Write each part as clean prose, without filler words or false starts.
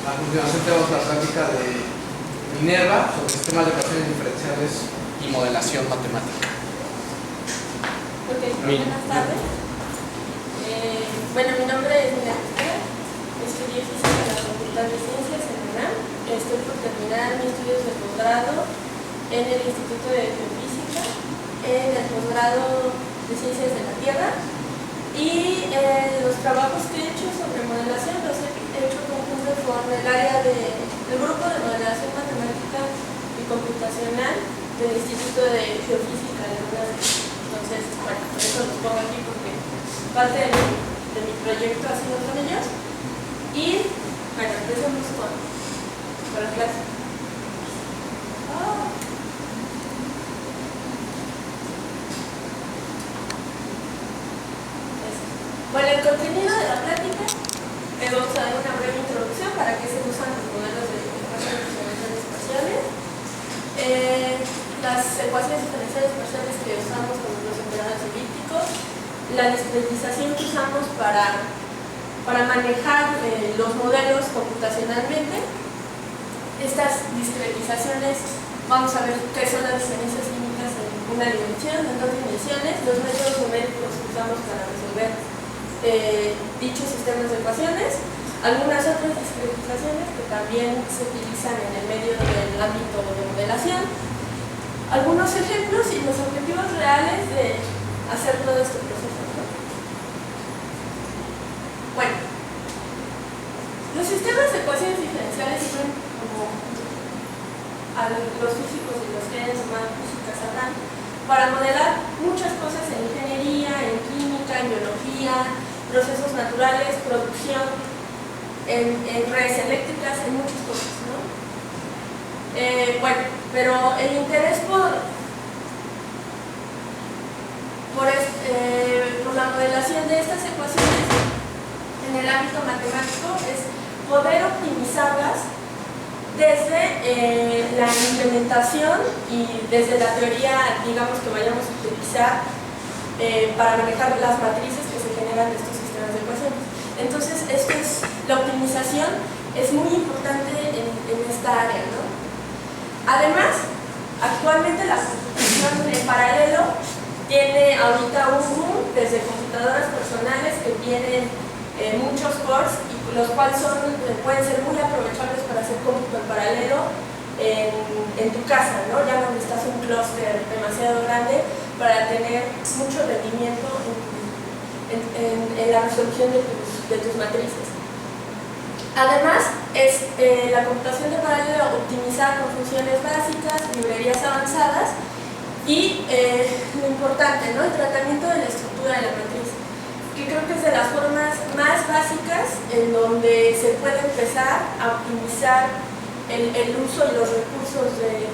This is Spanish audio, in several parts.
A continuación tenemos la plática de Minerva sobre sistemas de ecuaciones diferenciales y modelación matemática. Ok, buenas tardes. Bueno, mi nombre es Minerva. Estudié física en la Facultad de Ciencias en UNAM. Estoy por terminar mis estudios de posgrado en el Instituto de Geofísica, en el posgrado de Ciencias de la Tierra. Y los trabajos que he hecho sobre modelación los he hecho conjunto con el área del grupo de modelación matemática y computacional del Instituto de Geofísica de UNAM. Entonces, bueno, por eso los pongo aquí porque parte de mi proyecto ha sido con ellos. Y bueno, empecemos con la clase. Bueno, el contenido de la plática, vamos a dar una breve introducción para qué se usan los modelos de ecuaciones diferenciales parciales, las ecuaciones diferenciales parciales que usamos con los operadores elípticos, la discretización que usamos para manejar los modelos computacionalmente. Estas discretizaciones, vamos a ver qué son las diferencias químicas en una dimensión, en dos dimensiones, los métodos numéricos que usamos para resolver dichos sistemas de ecuaciones, algunas otras discretizaciones que también se utilizan en el medio del ámbito de modelación, algunos ejemplos y los objetivos reales de hacer todo este proceso, ¿no? Bueno, los sistemas de ecuaciones diferenciales sirven, como a los físicos y los que hayan tomado física sabrán, para modelar muchas cosas en ingeniería, en química, en biología, procesos naturales, producción, en redes eléctricas, en muchas cosas, ¿no? Bueno, pero el interés por la modelación de estas ecuaciones en el ámbito matemático es poder optimizarlas desde la implementación y desde la teoría, digamos, que vayamos a utilizar para manejar las matrices que se generan de estos sistemas de ecuaciones. Entonces, la optimización es muy importante en esta área, ¿no? Además, actualmente la computación en paralelo tiene ahorita un boom desde computadoras personales que tienen muchos cores y los cuales pueden ser muy aprovechables para hacer cómputo en paralelo en tu casa, ¿no? Ya no necesitas un clúster demasiado grande para tener mucho rendimiento en la resolución de tus matrices. Además, es la computación de paralelo optimizada con funciones básicas, librerías avanzadas y lo importante, ¿no? El tratamiento de la estructura de la matriz, que creo que es de las formas más básicas en donde se puede empezar a optimizar el uso y los recursos de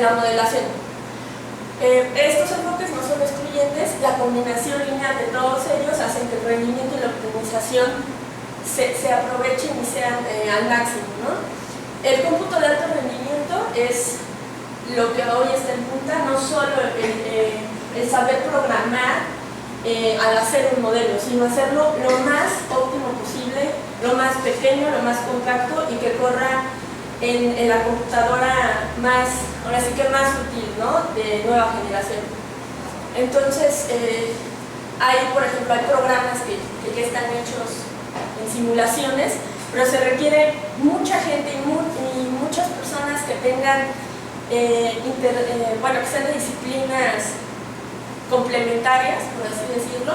la modelación. Estos enfoques no son excluyentes, la combinación lineal de todos ellos hacen que el rendimiento y la optimización se aprovechen y sean al máximo, ¿no? El cómputo de alto rendimiento es lo que hoy está en punta, no solo el saber programar al hacer un modelo, sino hacerlo lo más óptimo posible, lo más pequeño, lo más compacto y que corra en la computadora más, ahora sí que más útil, ¿no? De nueva generación. Entonces, por ejemplo, hay programas que están hechos en simulaciones, pero se requiere mucha gente y muchas personas que tengan, que sean de disciplinas complementarias, por así decirlo,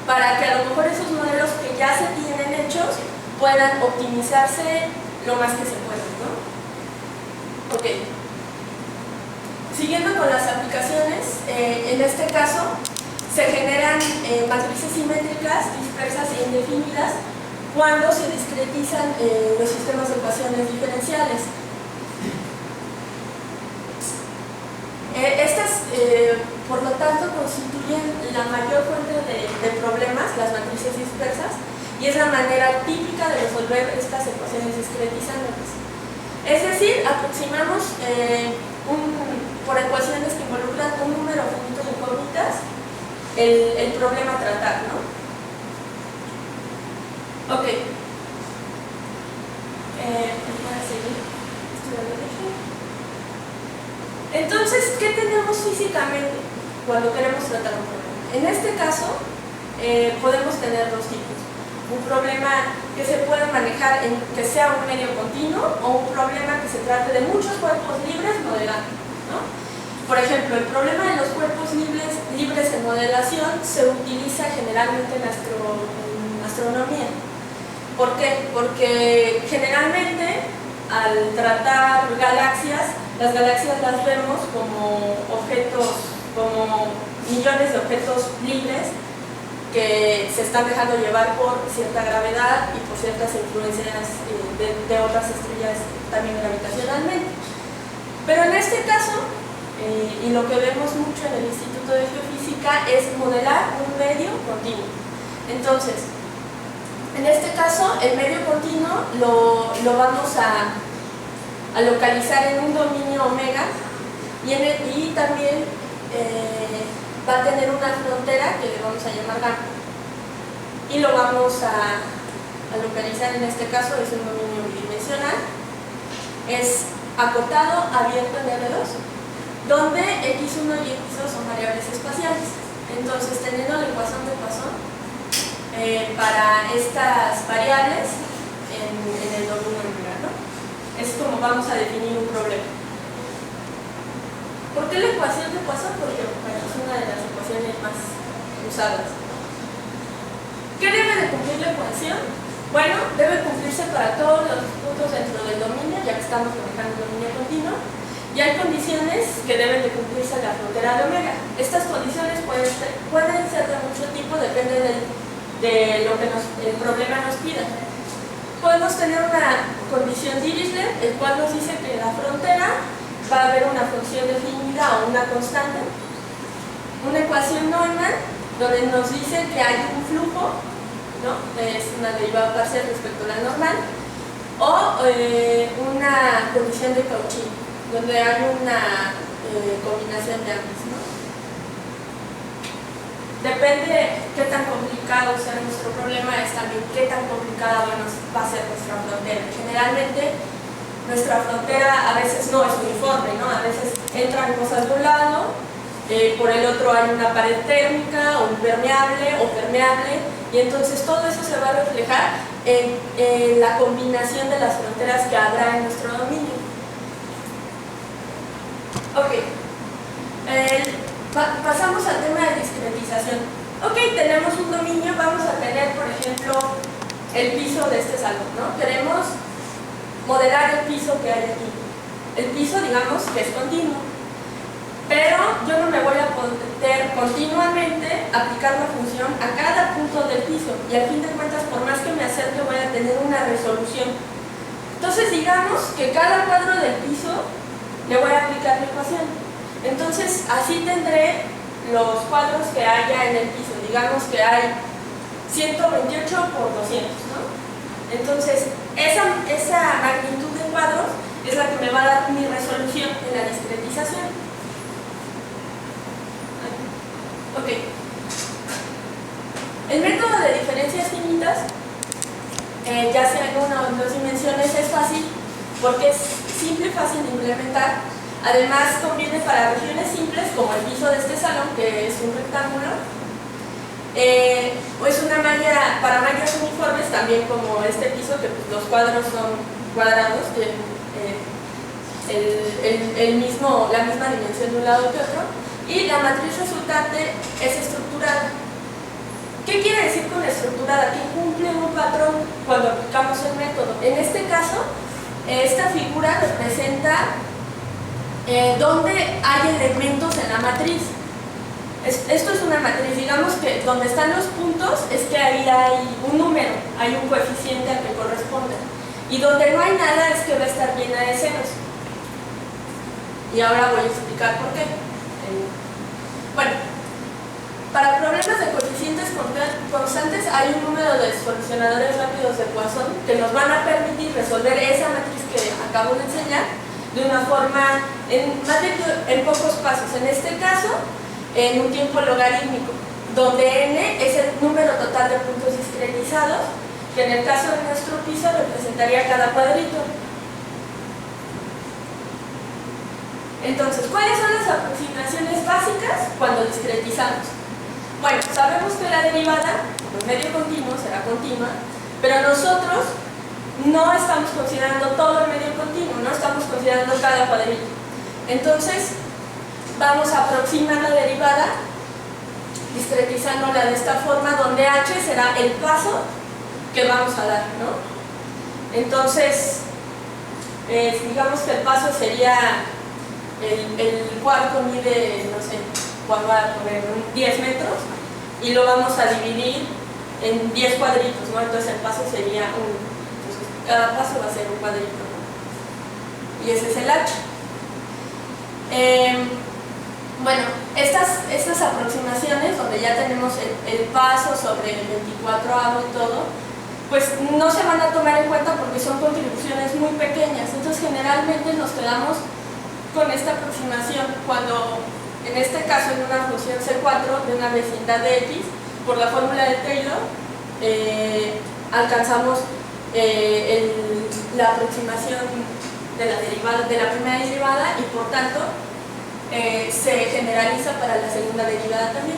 para que a lo mejor esos modelos que ya se tienen hechos puedan optimizarse lo más que se pueda, ¿no? Ok. Siguiendo con las aplicaciones, en este caso se generan matrices simétricas, dispersas e indefinidas cuando se discretizan los sistemas de ecuaciones diferenciales. Estas, por lo tanto, constituyen la mayor fuente de problemas, las matrices dispersas, y es la manera típica de resolver estas ecuaciones discretizándolas. Es decir, aproximamos por ecuaciones que involucran un número finito de incógnitas el problema a tratar, ¿no? Ok. Entonces, ¿qué tenemos físicamente cuando queremos tratar un problema? En este caso, podemos tener dos tipos. Un problema que se puede manejar en que sea un medio continuo o un problema que se trate de muchos cuerpos libres modelando, ¿no? Por ejemplo, el problema de los cuerpos libres en modelación se utiliza generalmente en astronomía. ¿Por qué? Porque generalmente al tratar galaxias, las galaxias las vemos como objetos, como millones de objetos libres que se están dejando llevar por cierta gravedad y por ciertas influencias de otras estrellas también gravitacionalmente. Pero en este caso, y lo que vemos mucho en el Instituto de Geofísica, es modelar un medio continuo. Entonces, en este caso, el medio continuo lo vamos a localizar en un dominio omega y también va a tener una frontera que le vamos a llamar gamma y lo vamos a localizar. En este caso es un dominio bidimensional, es acotado, abierto en R2, donde x1 y x2 son variables espaciales. Entonces, teniendo la ecuación de Poisson para estas variables en el dominio omega, ¿no? Es como vamos a definir un problema. ¿Por qué la ecuación de Poisson? Porque es una de las ecuaciones más usadas. ¿Qué debe de cumplir la ecuación? Bueno, debe cumplirse para todos los puntos dentro del dominio, ya que estamos manejando un dominio continuo, y hay condiciones que deben de cumplirse en la frontera de omega. Estas condiciones pueden ser de mucho tipo, depende de lo que el problema nos pida. Podemos tener una condición Dirichlet, el cual nos dice que en la frontera va a haber una función definida o una constante, una ecuación Neumann, donde nos dice que hay un flujo, ¿no? Es una derivada parcial respecto a la normal, o una condición de Cauchy, donde hay una combinación de ambas, ¿no? Depende qué tan complicado sea nuestro problema, es también qué tan complicada va a ser nuestra frontera. Generalmente, nuestra frontera a veces no es uniforme, ¿no? A veces entran cosas de un lado, por el otro hay una pared térmica o impermeable o permeable, y entonces todo eso se va a reflejar en la combinación de las fronteras que habrá en nuestro dominio. Ok, pasamos al tema de discretización. Ok, tenemos un dominio, vamos a tener, por ejemplo, el piso de este salón, ¿no? Queremos modelar el piso que hay aquí. El piso, digamos, que es continuo. Pero yo no me voy a poder continuamente aplicar la función a cada punto del piso. Y al fin de cuentas, por más que me acerque, voy a tener una resolución. Entonces, digamos que cada cuadro del piso le voy a aplicar la ecuación. Entonces, así tendré los cuadros que haya en el piso. Digamos que hay 128 por 200, ¿no? Entonces, esa magnitud de cuadros es la que me va a dar mi resolución en la discretización. Ok. El método de diferencias finitas, ya sea en una o en dos dimensiones, es fácil porque es simple y fácil de implementar. Además, conviene para regiones simples como el piso de este salón, que es un rectángulo, o es una malla para mallas uniformes, también como este piso, que pues, los cuadros son cuadrados, tienen la misma dimensión de un lado que otro, y la matriz resultante es estructurada. ¿Qué quiere decir con estructurada? Que cumple un patrón cuando aplicamos el método. En este caso, esta figura representa donde hay elementos en la matriz. Esto es una matriz, digamos que donde están los puntos es que ahí hay un número, hay un coeficiente al que corresponde. Y donde no hay nada es que va a estar llena de ceros. Y ahora voy a explicar por qué. Bueno, para problemas de coeficientes constantes hay un número de solucionadores rápidos de Poisson que nos van a permitir resolver esa matriz que acabo de enseñar de una forma, en pocos pasos. En este caso, en un tiempo logarítmico, donde n es el número total de puntos discretizados, que en el caso de nuestro piso representaría cada cuadrito. Entonces, ¿cuáles son las aproximaciones básicas cuando discretizamos? Bueno, sabemos que la derivada, como medio continuo, será continua, pero nosotros no estamos considerando todo el medio continuo, no estamos considerando cada cuadrito. Entonces, vamos a aproximar la derivada discretizándola de esta forma, donde h será el paso que vamos a dar, ¿no? Entonces, digamos que el paso sería el cuarto mide, no sé, vamos a poner 10 metros y lo vamos a dividir en 10 cuadritos, ¿no? Entonces el paso sería entonces cada paso va a ser un cuadrito, ¿no? Y ese es el h. Bueno, estas aproximaciones donde ya tenemos el paso sobre el 24avo y todo, pues no se van a tomar en cuenta porque son contribuciones muy pequeñas. Entonces generalmente nos quedamos con esta aproximación cuando, en este caso en una función C4 de una vecindad de X, por la fórmula de Taylor, alcanzamos la aproximación de la derivada, de la primera derivada, y por tanto se generaliza para la segunda derivada también,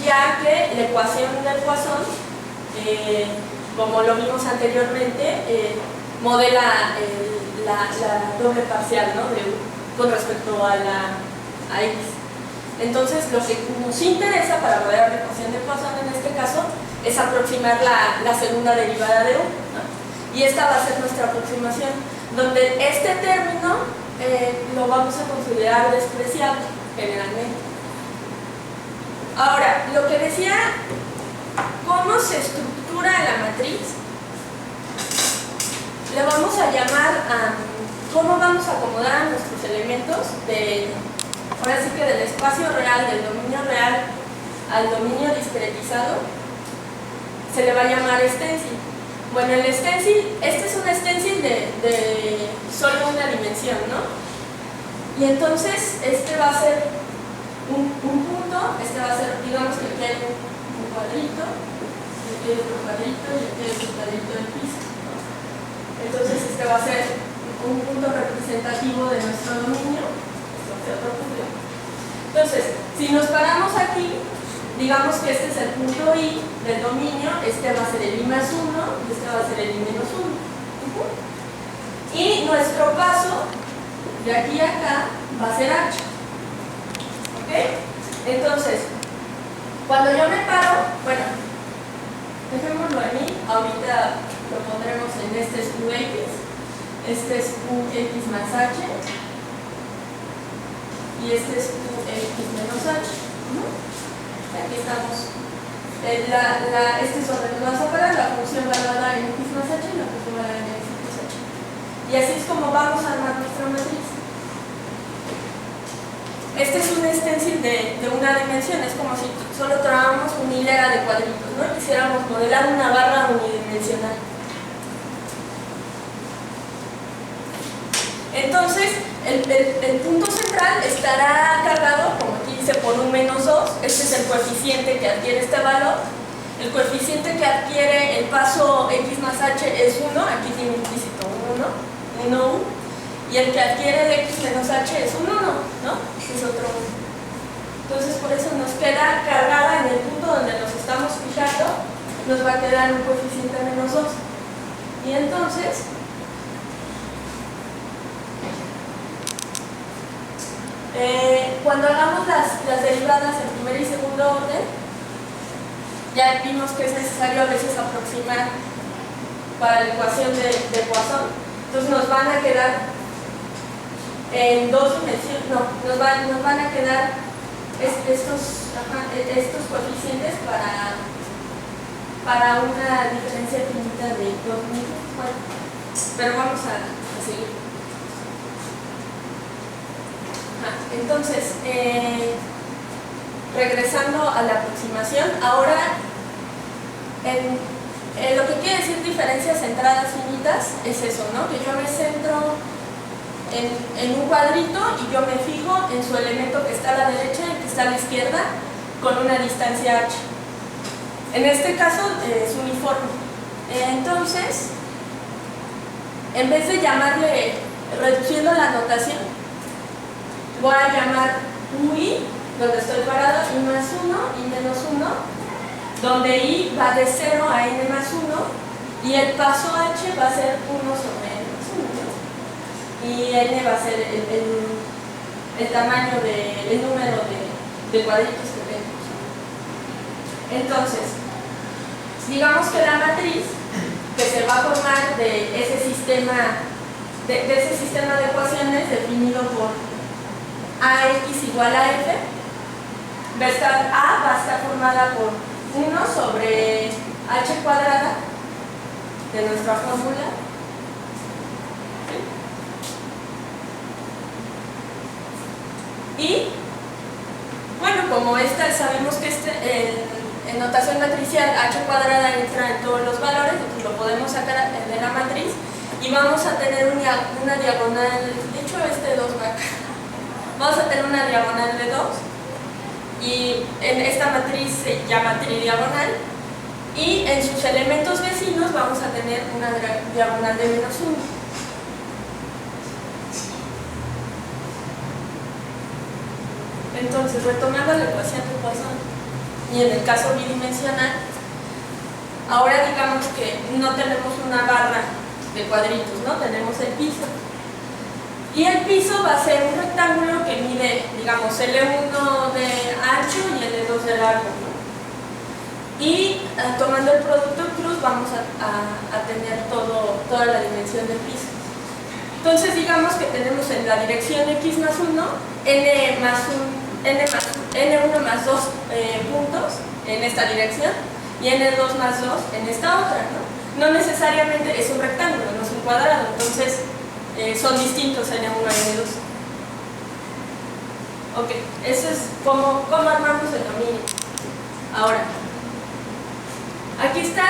ya que la ecuación del Poisson, como lo vimos anteriormente, modela la doble parcial, ¿no? Con respecto a X. Entonces, lo que nos interesa para modelar la ecuación de Poisson en este caso es aproximar la segunda derivada de U, ¿no? Y esta va a ser nuestra aproximación, donde este término lo vamos a considerar despreciable generalmente. Ahora, lo que decía, ¿cómo se estructura la matriz? Le vamos a llamar a cómo vamos a acomodar a nuestros elementos ahora sí que del espacio real, del dominio real al dominio discretizado, se le va a llamar stencil. Bueno, el stencil, este es un stencil de solo una dimensión, ¿no? Y entonces este va a ser un punto, este va a ser, digamos que aquí hay un cuadrito, y aquí hay otro cuadrito, y aquí hay otro cuadrito del piso, ¿no? Entonces este va a ser un punto representativo de nuestro dominio, este va a ser otro punto. Entonces, si nos paramos aquí, digamos que este es el punto I del dominio, este va a ser el I más 1 y este va a ser el I menos 1. Y nuestro paso de aquí a acá va a ser H. ¿Ok? Entonces, cuando yo me paro, bueno, dejémoslo ahí, ahorita lo pondremos en este es UX, este es UX más H y este es UX menos H. Aquí estamos. Este es donde nos vamos a parar, la función valorada en X más H y la función valorada en X más H. Y así es como vamos a armar nuestra matriz. Este es un stencil de una dimensión, es como si solo trabajamos una hilera de cuadritos, ¿no? Quisiéramos modelar una barra unidimensional. Entonces, el punto central estará cargado, como aquí dice, por un menos 2. Este es el coeficiente que adquiere este valor. El coeficiente que adquiere el paso X más H es 1, aquí tiene implícito 1, y el que adquiere el X menos H es un 1, ¿no? Es otro 1. Entonces, por eso nos queda cargada en el punto donde nos estamos fijando, nos va a quedar un coeficiente menos 2. Y entonces, cuando hagamos las derivadas en primer y segundo orden, ya vimos que es necesario a veces aproximar para la ecuación de Poisson. Entonces nos van a quedar en dos dimensiones, no, nos van a quedar estos coeficientes para una diferencia finita de 2 metros. Bueno, pero vamos a seguir. Entonces, regresando a la aproximación, ahora lo que quiere decir diferencias centradas finitas es eso, ¿no? Que yo me centro en un cuadrito y yo me fijo en su elemento que está a la derecha y que está a la izquierda con una distancia h. En este caso es uniforme. Entonces, en vez de llamarle reduciendo la notación, voy a llamar UI, donde estoy parado, I más 1, I menos 1, donde I va de 0 a N más 1, y el paso H va a ser 1 sobre N más 1, ¿no? Y N va a ser el tamaño, el número de cuadritos que tenemos. Entonces, digamos que la matriz que se va a formar de ese sistema de ecuaciones definido por AX igual a F, A va a estar formada por 1 sobre H cuadrada de nuestra fórmula, y bueno, como sabemos que en notación matricial H cuadrada entra en todos los valores, entonces lo podemos sacar de la matriz y vamos a tener una diagonal, de hecho 2 va acá, vamos a tener una diagonal de 2 y en esta matriz se llama tridiagonal, y en sus elementos vecinos vamos a tener una diagonal de menos 1. Entonces, retomando la ecuación de Poisson, y en el caso bidimensional, ahora digamos que no tenemos una barra de cuadritos, ¿no? Tenemos el piso. Y el piso va a ser un rectángulo que mide, digamos, L1 de ancho y L2 de largo, ¿no? Y tomando el producto cruz vamos a tener toda la dimensión del piso. Entonces digamos que tenemos en la dirección X más 1, N1 más 2 puntos en esta dirección y N2 más 2 en esta otra, ¿no? No necesariamente es un rectángulo, no es un cuadrado, entonces son distintos N1 y N2. Ok, eso es cómo armamos el dominio. Ahora, aquí está